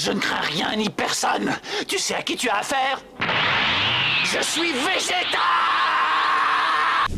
Je ne crains rien ni personne. Tu sais à qui tu as affaire? Je suis Vegeta!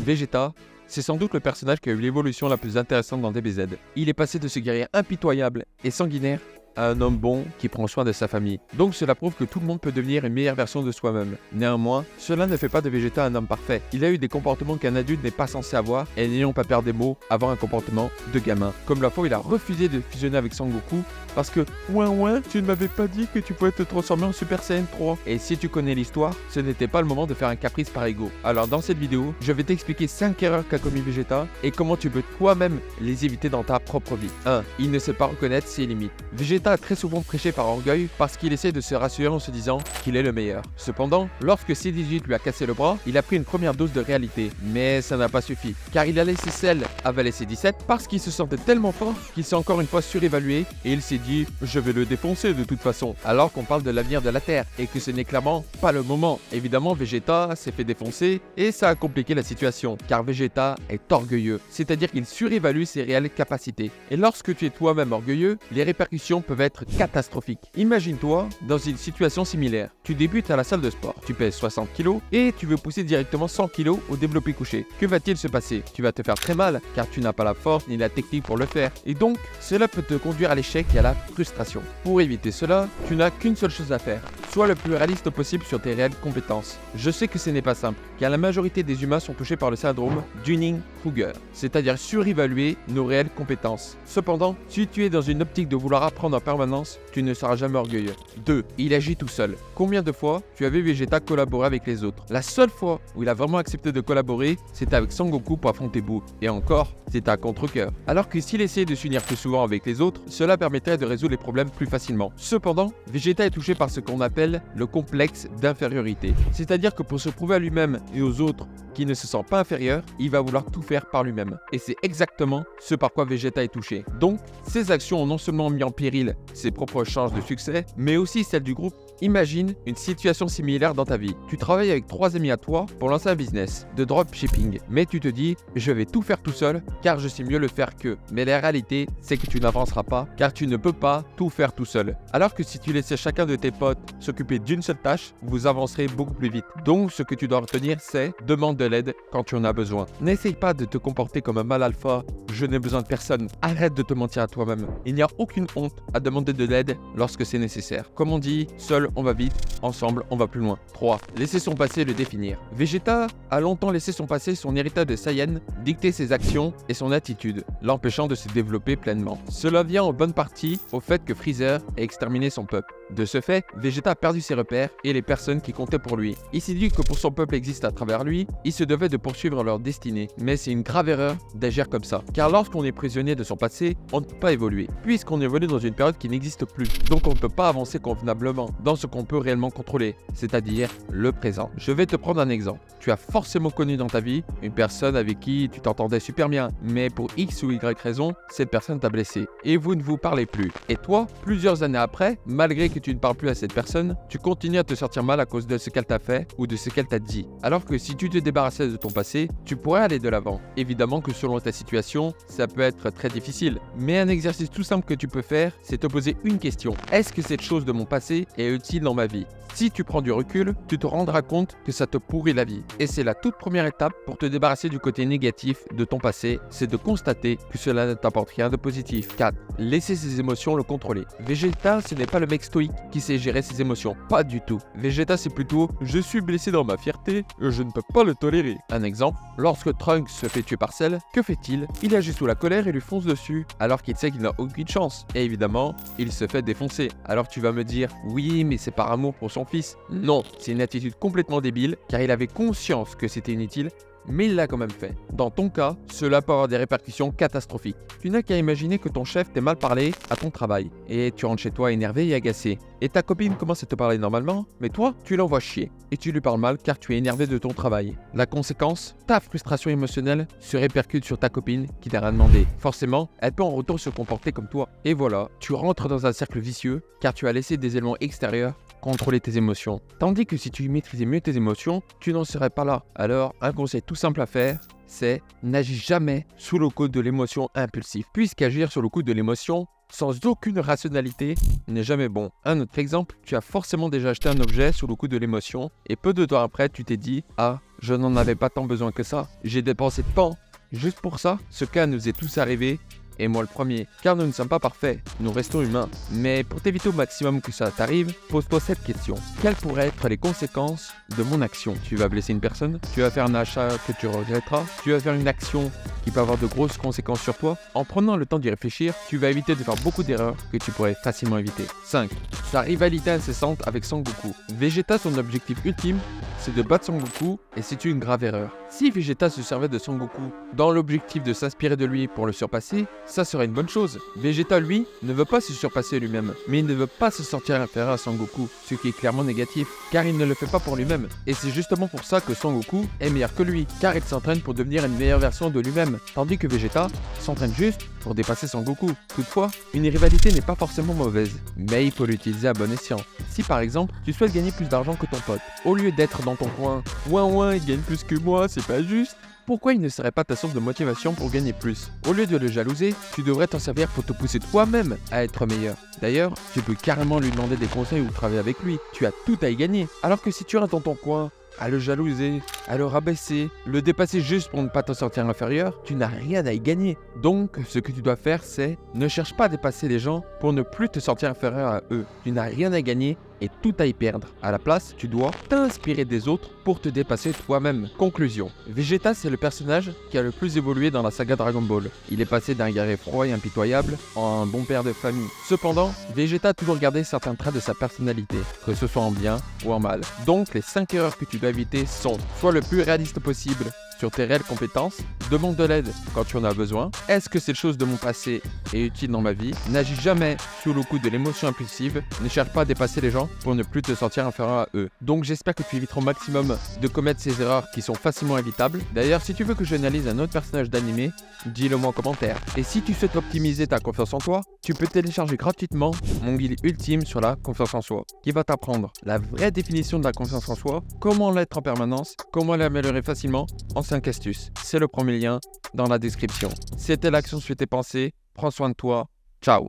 Vegeta, c'est sans doute le personnage qui a eu l'évolution la plus intéressante dans DBZ. Il est passé de ce guerrier impitoyable et sanguinaire à un homme bon qui prend soin de sa famille. Donc cela prouve que tout le monde peut devenir une meilleure version de soi-même. Néanmoins, cela ne fait pas de Vegeta un homme parfait. Il a eu des comportements qu'un adulte n'est pas censé avoir, et n'ayons pas peur des mots, avoir un comportement de gamin. Comme la fois où il a refusé de fusionner avec Sangoku parce que ouin, tu ne m'avais pas dit que tu pouvais te transformer en Super Saiyan 3. Et si tu connais l'histoire, ce n'était pas le moment de faire un caprice par ego. Alors dans cette vidéo, je vais t'expliquer 5 erreurs qu'a commis Vegeta et comment tu peux toi-même les éviter dans ta propre vie. 1. Il ne sait pas reconnaître ses limites. Vegeta a très souvent prêché par orgueil parce qu'il essaie de se rassurer en se disant qu'il est le meilleur. Cependant, lorsque C18 lui a cassé le bras, il a pris une première dose de réalité. Mais ça n'a pas suffi, car il a laissé Cell avaler C17 parce qu'il se sentait tellement fort qu'il s'est encore une fois surévalué et il s'est dit « je vais le défoncer de toute façon ». Alors qu'on parle de l'avenir de la Terre et que ce n'est clairement pas le moment. Évidemment, Vegeta s'est fait défoncer et ça a compliqué la situation, car Vegeta est orgueilleux, c'est-à-dire qu'il surévalue ses réelles capacités. Et lorsque tu es toi-même orgueilleux, les répercussions peuvent être catastrophiques. Imagine-toi dans une situation similaire. Tu débutes à la salle de sport, tu pèses 60 kg et tu veux pousser directement 100 kg au développé couché. Que va-t-il se passer? Tu vas te faire très mal car tu n'as pas la force ni la technique pour le faire. Et donc, cela peut te conduire à l'échec et à la frustration. Pour éviter cela, tu n'as qu'une seule chose à faire. Sois le plus réaliste possible sur tes réelles compétences. Je sais que ce n'est pas simple, car la majorité des humains sont touchés par le syndrome Dunning-Kruger, c'est-à-dire surévaluer nos réelles compétences. Cependant, si tu es dans une optique de vouloir apprendre en permanence, tu ne seras jamais orgueilleux. 2. Il agit tout seul. Combien de fois tu as vu Vegeta collaborer avec les autres? La seule fois où il a vraiment accepté de collaborer, c'était avec Sangoku pour affronter Boo. Et encore, c'était à contre-cœur. Alors que s'il essayait de s'unir plus souvent avec les autres, cela permettrait de résoudre les problèmes plus facilement. Cependant, Vegeta est touché par ce qu'on appelle le complexe d'infériorité. C'est-à-dire que pour se prouver à lui-même et aux autres qu'il ne se sent pas inférieur, il va vouloir tout faire par lui-même. Et c'est exactement ce par quoi Vegeta est touché. Donc, ses actions ont non seulement mis en péril ses propres chances de succès, mais aussi celles du groupe. Imagine une situation similaire dans ta vie. Tu travailles avec 3 amis à toi pour lancer un business de dropshipping, mais tu te dis « je vais tout faire tout seul car je sais mieux le faire qu'eux ». Mais la réalité, c'est que tu n'avanceras pas car tu ne peux pas tout faire tout seul. Alors que si tu laissais chacun de tes potes s'occuper d'une seule tâche, vous avancerez beaucoup plus vite. Donc ce que tu dois retenir, c'est « demande de l'aide quand tu en as besoin ». N'essaye pas de te comporter comme un mal alpha « je n'ai besoin de personne ». Arrête de te mentir à toi-même. Il n'y a aucune honte à demander de l'aide lorsque c'est nécessaire. Comme on dit, seul on va vite, ensemble on va plus loin. 3. Laisser son passé le définir. Vegeta a longtemps laissé son passé, son héritage de Saiyan, dicter ses actions et son attitude, l'empêchant de se développer pleinement. Cela vient en bonne partie au fait que Freezer ait exterminé son peuple. De ce fait, Vegeta a perdu ses repères et les personnes qui comptaient pour lui. Il s'est dit que pour son peuple existe à travers lui, il se devait de poursuivre leur destinée. Mais c'est une grave erreur d'agir comme ça. Car lorsqu'on est prisonnier de son passé, on ne peut pas évoluer, puisqu'on évolue dans une période qui n'existe plus. Donc on ne peut pas avancer convenablement dans ce qu'on peut réellement contrôler, c'est-à-dire le présent. Je vais te prendre un exemple. Tu as forcément connu dans ta vie une personne avec qui tu t'entendais super bien, mais pour X ou Y raison, cette personne t'a blessé et vous ne vous parlez plus. Et toi, plusieurs années après, malgré que tu ne parles plus à cette personne, tu continues à te sentir mal à cause de ce qu'elle t'a fait ou de ce qu'elle t'a dit. Alors que si tu te débarrassais de ton passé, tu pourrais aller de l'avant. Évidemment que selon ta situation, ça peut être très difficile. Mais un exercice tout simple que tu peux faire, c'est te poser une question. Est-ce que cette chose de mon passé est utile dans ma vie? Si tu prends du recul, tu te rendras compte que ça te pourrit la vie. Et c'est la toute première étape pour te débarrasser du côté négatif de ton passé, c'est de constater que cela ne t'apporte rien de positif. 4. Laisser ses émotions le contrôler. Vegeta, ce n'est pas le mec stoïque qui sait gérer ses émotions. Pas du tout. Vegeta, c'est plutôt « je suis blessé dans ma fierté, je ne peux pas le tolérer ». Un exemple, lorsque Trunks se fait tuer par Cell, que fait-il? Il agit sous la colère et lui fonce dessus, alors qu'il sait qu'il n'a aucune chance. Et évidemment, il se fait défoncer. Alors tu vas me dire « oui, mais c'est par amour pour son fils ». Non, c'est une attitude complètement débile, car il avait conscience que c'était inutile, mais il l'a quand même fait. Dans ton cas, cela peut avoir des répercussions catastrophiques. Tu n'as qu'à imaginer que ton chef t'ait mal parlé à ton travail, et tu rentres chez toi énervé et agacé. Et ta copine commence à te parler normalement, mais toi, tu l'envoies chier, et tu lui parles mal car tu es énervé de ton travail. La conséquence, ta frustration émotionnelle se répercute sur ta copine qui t'a rien demandé. Forcément, elle peut en retour se comporter comme toi. Et voilà, tu rentres dans un cercle vicieux, car tu as laissé des éléments extérieurs contrôler tes émotions. Tandis que si tu maîtrisais mieux tes émotions, tu n'en serais pas là. Alors, un conseil tout simple à faire, c'est n'agis jamais sous le coup de l'émotion impulsive. Puisqu'agir sur le coup de l'émotion sans aucune rationalité n'est jamais bon. Un autre exemple, tu as forcément déjà acheté un objet sous le coup de l'émotion et peu de temps après tu t'es dit « Ah, je n'en avais pas tant besoin que ça, j'ai dépensé tant ». Juste pour ça, ce cas nous est tous arrivé, et moi le premier, car nous ne sommes pas parfaits, nous restons humains. Mais pour t'éviter au maximum que ça t'arrive, pose-toi cette question. Quelles pourraient être les conséquences de mon action? Tu vas blesser une personne? Tu vas faire un achat que tu regretteras? Tu vas faire une action qui peut avoir de grosses conséquences sur toi? En prenant le temps d'y réfléchir, tu vas éviter de faire beaucoup d'erreurs que tu pourrais facilement éviter. 5. Sa rivalité incessante avec Sangoku. Vegeta, son objectif ultime, c'est de battre Sangoku, et c'est une grave erreur. Si Vegeta se servait de Sangoku dans l'objectif de s'inspirer de lui pour le surpasser, ça serait une bonne chose. Vegeta, lui, ne veut pas se surpasser lui-même, mais il ne veut pas se sentir inférieur à Sangoku, ce qui est clairement négatif, car il ne le fait pas pour lui-même. Et c'est justement pour ça que Sangoku est meilleur que lui, car il s'entraîne pour devenir une meilleure version de lui-même, tandis que Vegeta s'entraîne juste pour dépasser Sangoku. Toutefois, une rivalité n'est pas forcément mauvaise, mais il faut l'utiliser à bon escient. Si par exemple, tu souhaites gagner plus d'argent que ton pote, au lieu d'être dans ton coin, ouin il gagne plus que moi, c'est pas juste, pourquoi il ne serait pas ta source de motivation pour gagner plus? Au lieu de le jalouser, tu devrais t'en servir pour te pousser toi-même à être meilleur. D'ailleurs, tu peux carrément lui demander des conseils ou travailler avec lui, tu as tout à y gagner. Alors que si tu restes dans ton coin, à le jalouser, à le rabaisser, le dépasser juste pour ne pas t'en sortir inférieur, tu n'as rien à y gagner. Donc, ce que tu dois faire, c'est ne cherche pas à dépasser les gens pour ne plus te sentir inférieur à eux. Tu n'as rien à gagner et tout à y perdre. À la place, tu dois t'inspirer des autres pour te dépasser toi-même. Conclusion. Vegeta, c'est le personnage qui a le plus évolué dans la saga Dragon Ball. Il est passé d'un guerrier froid et impitoyable en un bon père de famille. Cependant, Vegeta a toujours gardé certains traits de sa personnalité, que ce soit en bien ou en mal. Donc, les 5 erreurs que tu dois éviter sont: sois le plus réaliste possible sur tes réelles compétences, demande de l'aide quand tu en as besoin, est-ce que cette chose de mon passé est utile dans ma vie, n'agis jamais sous le coup de l'émotion impulsive, ne cherche pas à dépasser les gens pour ne plus te sentir inférieur à eux. Donc j'espère que tu éviteras au maximum de commettre ces erreurs qui sont facilement évitables. D'ailleurs, si tu veux que j'analyse un autre personnage d'anime, dis-le moi en commentaire. Et si tu souhaites optimiser ta confiance en toi, tu peux télécharger gratuitement mon guide ultime sur la confiance en soi, qui va t'apprendre la vraie définition de la confiance en soi, comment l'être en permanence, comment l'améliorer facilement en 5 astuces. C'est le premier lien dans la description. C'était l'action suite tes pensées, prends soin de toi, ciao.